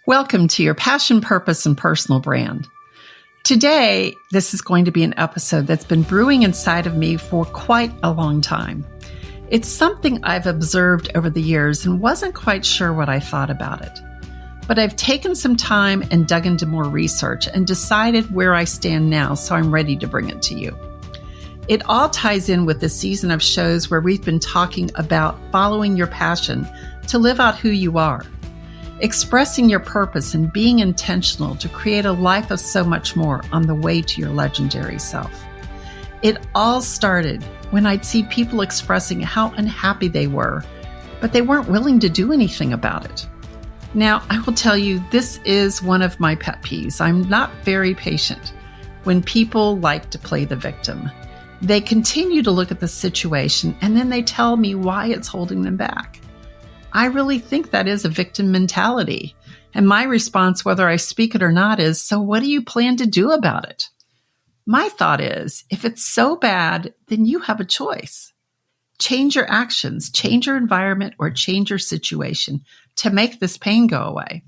Welcome to your passion, purpose, and personal brand. Today, this is going to be an episode that's been brewing inside of me for quite a long time. It's something I've observed over the years and wasn't quite sure what I thought about it. But I've taken some time and dug into more research and decided where I stand now, so I'm ready to bring it to you. It all ties in with the season of shows where we've been talking about following your passion to live out who you are, expressing your purpose and being intentional to create a life of so much more on the way to your legendary self. It all started when I'd see people expressing how unhappy they were, but they weren't willing to do anything about it. Now, I will tell you, this is one of my pet peeves. I'm not very patient when people like to play the victim. They continue to look at the situation and then they tell me why it's holding them back. I really think that is a victim mentality. And my response, whether I speak it or not, is, so what do you plan to do about it? My thought is, if it's so bad, then you have a choice. Change your actions, change your environment, or change your situation to make this pain go away.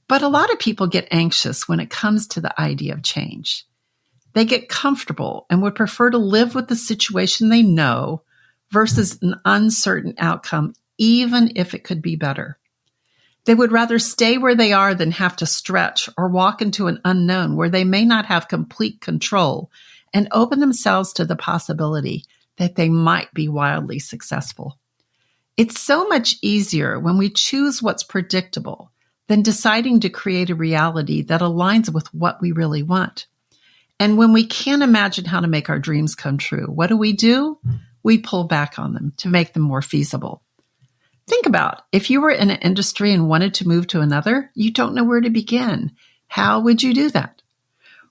But a lot of people get anxious when it comes to the idea of change. They get comfortable and would prefer to live with the situation they know versus an uncertain outcome, even if it could be better. They would rather stay where they are than have to stretch or walk into an unknown where they may not have complete control and open themselves to the possibility that they might be wildly successful. It's so much easier when we choose what's predictable than deciding to create a reality that aligns with what we really want. And when we can't imagine how to make our dreams come true, what do? We pull back on them to make them more feasible. Think about if you were in an industry and wanted to move to another, you don't know where to begin. How would you do that?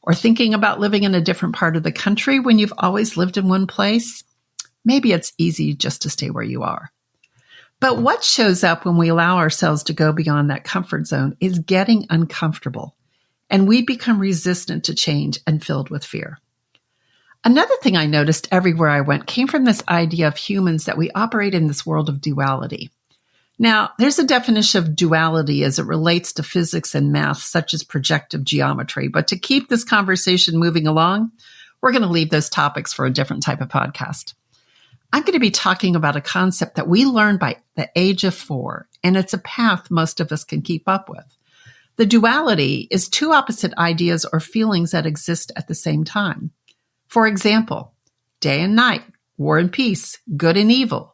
Or thinking about living in a different part of the country when you've always lived in one place? Maybe it's easy just to stay where you are. But what shows up when we allow ourselves to go beyond that comfort zone is getting uncomfortable, and we become resistant to change and filled with fear. Another thing I noticed everywhere I went came from this idea of humans that we operate in this world of duality. Now, there's a definition of duality as it relates to physics and math, such as projective geometry. But to keep this conversation moving along, we're going to leave those topics for a different type of podcast. I'm going to be talking about a concept that we learned by the age of 4, and it's a path most of us can keep up with. The duality is two opposite ideas or feelings that exist at the same time. For example, day and night, war and peace, good and evil.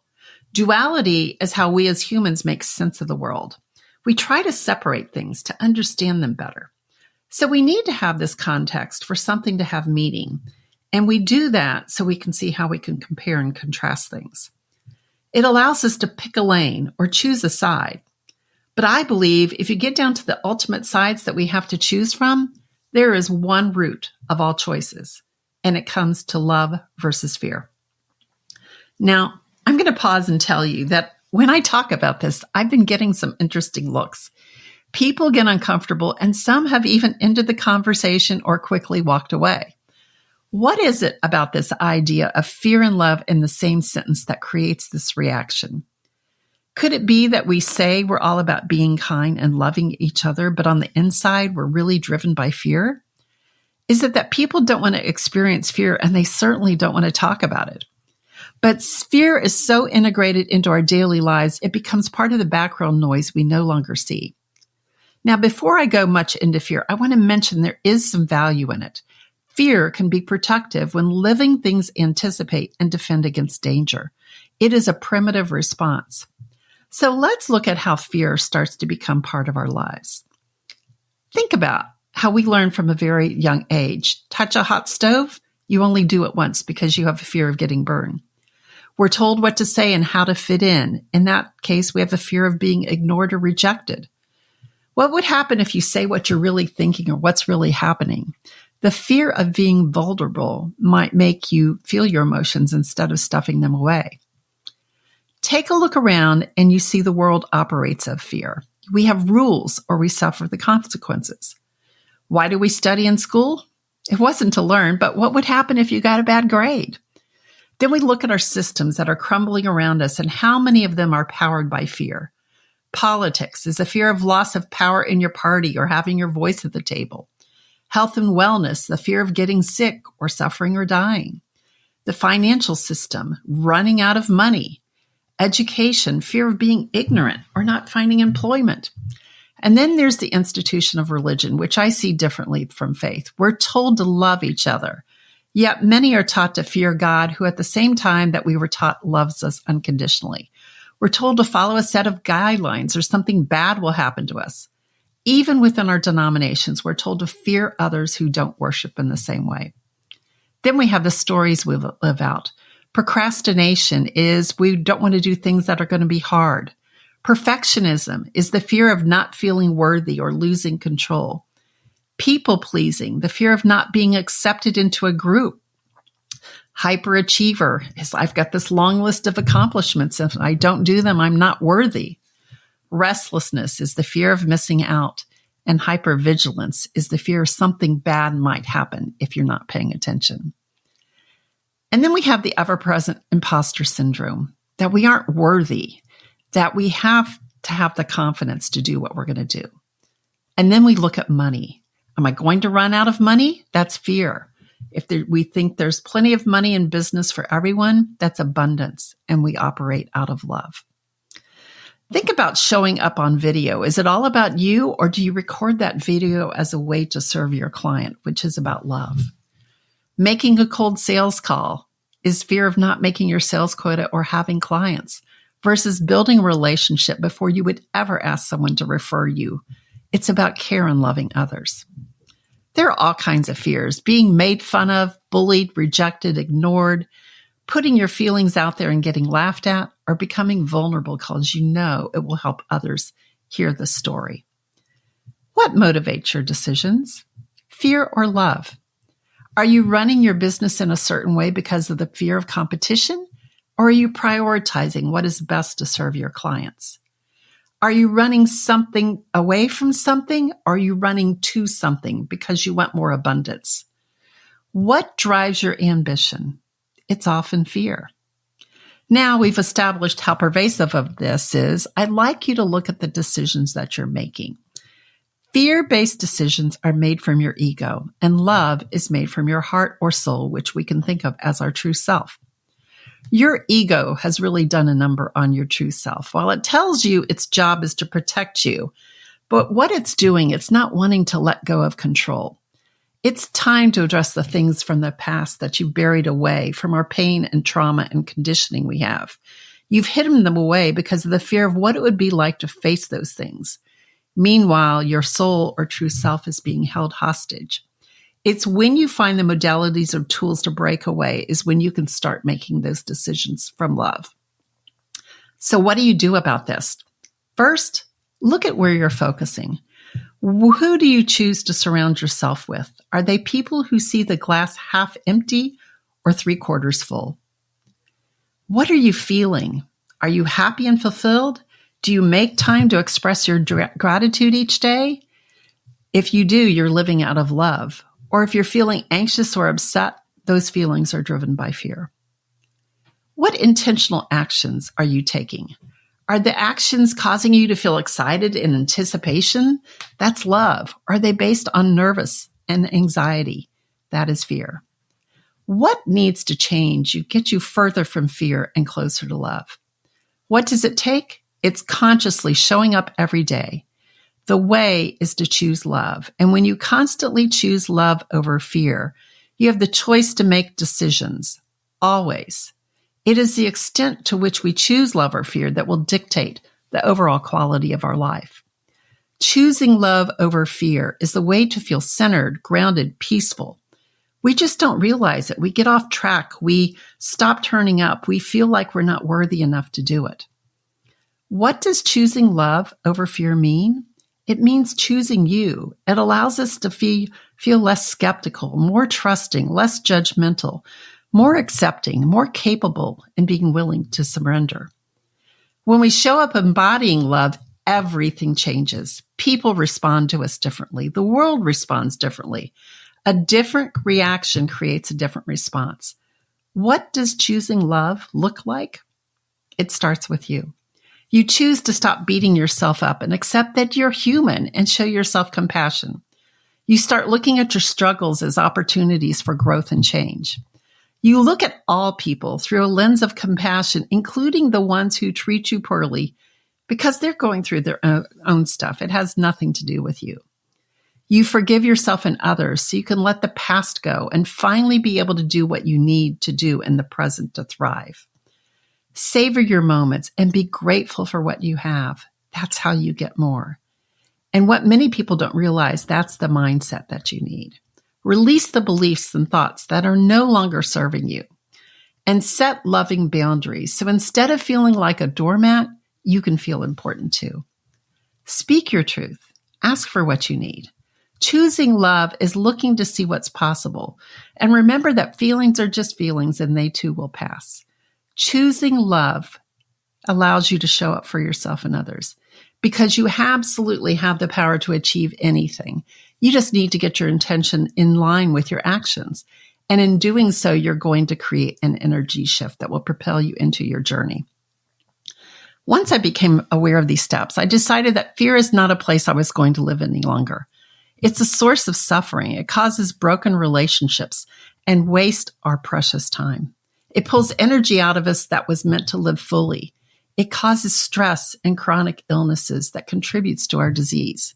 Duality is how we as humans make sense of the world. We try to separate things to understand them better. So we need to have this context for something to have meaning. And we do that so we can see how we can compare and contrast things. It allows us to pick a lane or choose a side. But I believe if you get down to the ultimate sides that we have to choose from, there is one root of all choices, and it comes to love versus fear. Now, I'm going to pause and tell you that when I talk about this, I've been getting some interesting looks. People get uncomfortable, and some have even ended the conversation or quickly walked away. What is it about this idea of fear and love in the same sentence that creates this reaction? Could it be that we say we're all about being kind and loving each other, but on the inside, we're really driven by fear? Is it that people don't want to experience fear and they certainly don't want to talk about it? But fear is so integrated into our daily lives, it becomes part of the background noise we no longer see. Now, before I go much into fear, I want to mention there is some value in it. Fear can be protective when living things anticipate and defend against danger. It is a primitive response. So let's look at how fear starts to become part of our lives. Think about how we learn from a very young age. Touch a hot stove, you only do it once because you have a fear of getting burned. We're told what to say and how to fit in. In that case, we have a fear of being ignored or rejected. What would happen if you say what you're really thinking or what's really happening? The fear of being vulnerable might make you feel your emotions instead of stuffing them away. Take a look around and you see the world operates of fear. We have rules or we suffer the consequences. Why do we study in school? It wasn't to learn, but what would happen if you got a bad grade? Then we look at our systems that are crumbling around us and how many of them are powered by fear. politics is the fear of loss of power in your party or having your voice at the table. Health and wellness, the fear of getting sick or suffering or dying. The financial system, running out of money. Education, fear of being ignorant or not finding employment. And then there's the institution of religion, which I see differently from faith. We're told to love each other, yet many are taught to fear God, who at the same time that we were taught loves us unconditionally. We're told to follow a set of guidelines or something bad will happen to us. Even within our denominations, we're told to fear others who don't worship in the same way. Then we have the stories we live out. Procrastination is we don't want to do things that are going to be hard. Perfectionism is the fear of not feeling worthy or losing control. People-pleasing, the fear of not being accepted into a group. Hyperachiever is I've got this long list of accomplishments. If I don't do them, I'm not worthy. Restlessness is the fear of missing out. And hypervigilance is the fear something bad might happen if you're not paying attention. And then we have the ever-present imposter syndrome, that we aren't worthy, that we have to have the confidence to do what we're going to do. And then we look at money. Am I going to run out of money? That's fear. We think there's plenty of money in business for everyone, that's abundance, and we operate out of love. Think about showing up on video. Is it all about you, or do you record that video as a way to serve your client, which is about love? Making a cold sales call is fear of not making your sales quota or having clients versus building a relationship before you would ever ask someone to refer you. It's about care and loving others. There are all kinds of fears: being made fun of, bullied, rejected, ignored, putting your feelings out there and getting laughed at, or becoming vulnerable because you know it will help others hear the story. What motivates your decisions? Fear or love? Are you running your business in a certain way because of the fear of competition, or are you prioritizing what is best to serve your clients? Are you running something away from something, or are you running to something because you want more abundance? What drives your ambition? It's often fear. Now we've established how pervasive of this is. I'd like you to look at the decisions that you're making. Fear-based decisions are made from your ego, and love is made from your heart or soul, which we can think of as our true self. Your ego has really done a number on your true self. While it tells you its job is to protect you, but what it's doing, it's not wanting to let go of control. It's time to address the things from the past that you buried away from our pain and trauma and conditioning we have. You've hidden them away because of the fear of what it would be like to face those things. Meanwhile, your soul or true self is being held hostage. It's when you find the modalities or tools to break away is when you can start making those decisions from love. So what do you do about this? First, look at where you're focusing. Who do you choose to surround yourself with? Are they people who see the glass half empty or 3/4 full? What are you feeling? Are you happy and fulfilled? Do you make time to express your gratitude each day? If you do, you're living out of love. Or if you're feeling anxious or upset, those feelings are driven by fear. What intentional actions are you taking? Are the actions causing you to feel excited in anticipation? That's love. Are they based on nervous and anxiety? That is fear. What needs to change to get you further from fear and closer to love? What does it take? It's consciously showing up every day. The way is to choose love. And when you constantly choose love over fear, you have the choice to make decisions. Always. It is the extent to which we choose love or fear that will dictate the overall quality of our life. Choosing love over fear is the way to feel centered, grounded, peaceful. We just don't realize it. We get off track. We stop turning up. We feel like we're not worthy enough to do it. What does choosing love over fear mean? It means choosing you. It allows us to feel less skeptical, more trusting, less judgmental, more accepting, more capable, and being willing to surrender. When we show up embodying love, everything changes. People respond to us differently. The world responds differently. A different reaction creates a different response. What does choosing love look like? It starts with you. You choose to stop beating yourself up and accept that you're human and show yourself compassion. You start looking at your struggles as opportunities for growth and change. You look at all people through a lens of compassion, including the ones who treat you poorly, because they're going through their own stuff. It has nothing to do with you. You forgive yourself and others so you can let the past go and finally be able to do what you need to do in the present to thrive. Savor your moments and be grateful for what you have. That's how you get more. And what many people don't realize, that's the mindset that you need. Release the beliefs and thoughts that are no longer serving you. And set loving boundaries. So instead of feeling like a doormat, you can feel important too. Speak your truth. Ask for what you need. Choosing love is looking to see what's possible. And remember that feelings are just feelings and they too will pass. Choosing love allows you to show up for yourself and others because you absolutely have the power to achieve anything. You just need to get your intention in line with your actions. And in doing so, you're going to create an energy shift that will propel you into your journey. Once I became aware of these steps, I decided that fear is not a place I was going to live any longer. It's a source of suffering. It causes broken relationships and wastes our precious time. It pulls energy out of us that was meant to live fully. It causes stress and chronic illnesses that contributes to our disease.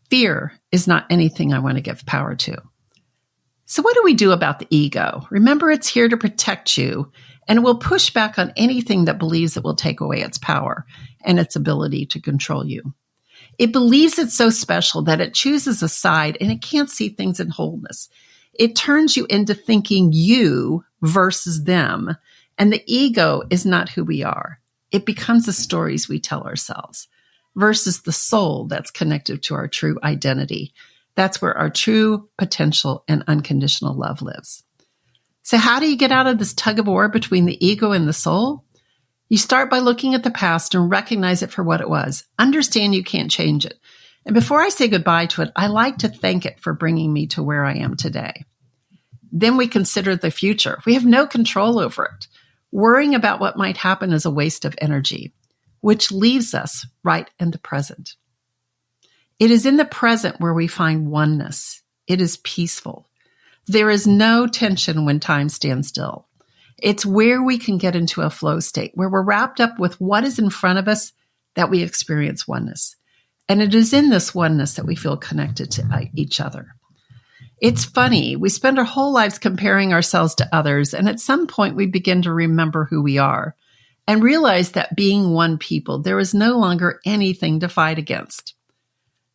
Fear is not anything I want to give power to. So what do we do about the ego? Remember, it's here to protect you, and it will push back on anything that believes it will take away its power and its ability to control you. It believes it's so special that it chooses a side and it can't see things in wholeness. It turns you into thinking you versus them, and the ego is not who we are. It becomes the stories we tell ourselves versus the soul that's connected to our true identity. That's where our true potential and unconditional love lives. So how do you get out of this tug of war between the ego and the soul? You start by looking at the past and recognize it for what it was. Understand you can't change it. And before I say goodbye to it, I like to thank it for bringing me to where I am today. Then we consider the future. We have no control over it. Worrying about what might happen is a waste of energy, which leaves us right in the present. It is in the present where we find oneness. It is peaceful. There is no tension when time stands still. It's where we can get into a flow state where we're wrapped up with what is in front of us that we experience oneness. And it is in this oneness that we feel connected to each other. It's funny. We spend our whole lives comparing ourselves to others, and at some point we begin to remember who we are and realize that being one people, there is no longer anything to fight against.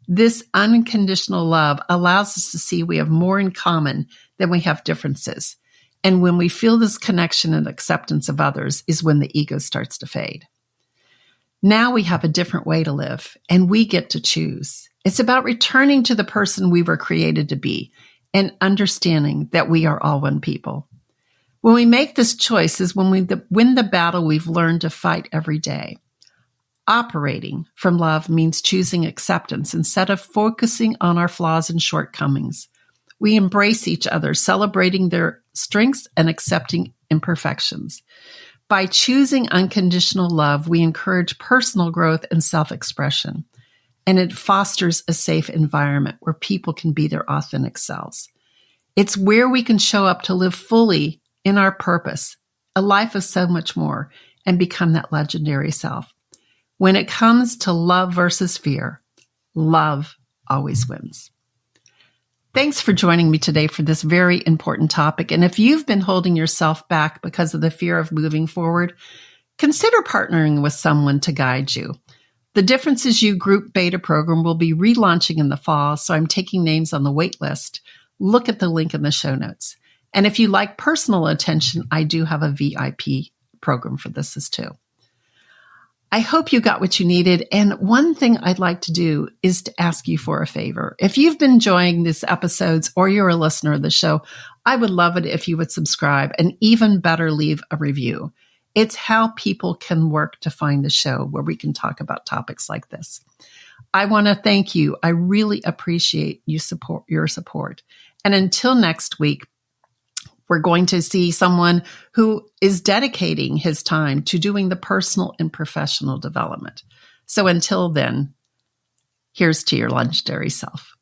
This unconditional love allows us to see we have more in common than we have differences. And when we feel this connection and acceptance of others is when the ego starts to fade. Now we have a different way to live, and we get to choose. It's about returning to the person we were created to be and understanding that we are all one people. When we make this choice is when we win the battle we've learned to fight every day. Operating from love means choosing acceptance instead of focusing on our flaws and shortcomings. We embrace each other, celebrating their strengths and accepting imperfections. By choosing unconditional love, we encourage personal growth and self-expression, and it fosters a safe environment where people can be their authentic selves. It's where we can show up to live fully in our purpose, a life of so much more, and become that legendary self. When it comes to love versus fear, love always wins. Thanks for joining me today for this very important topic. And if you've been holding yourself back because of the fear of moving forward, consider partnering with someone to guide you. The Differences You Group Beta program will be relaunching in the fall, so I'm taking names on the wait list. Look at the link in the show notes. And if you like personal attention, I do have a VIP program for this as too. I hope you got what you needed. And one thing I'd like to do is to ask you for a favor. If you've been enjoying these episodes or you're a listener of the show, I would love it if you would subscribe and even better, leave a review. It's how people can work to find the show where we can talk about topics like this. I want to thank you. I really appreciate your support. And until next week, We're going to see someone who is dedicating his time to doing the personal and professional development. So until then, here's to your legendary self.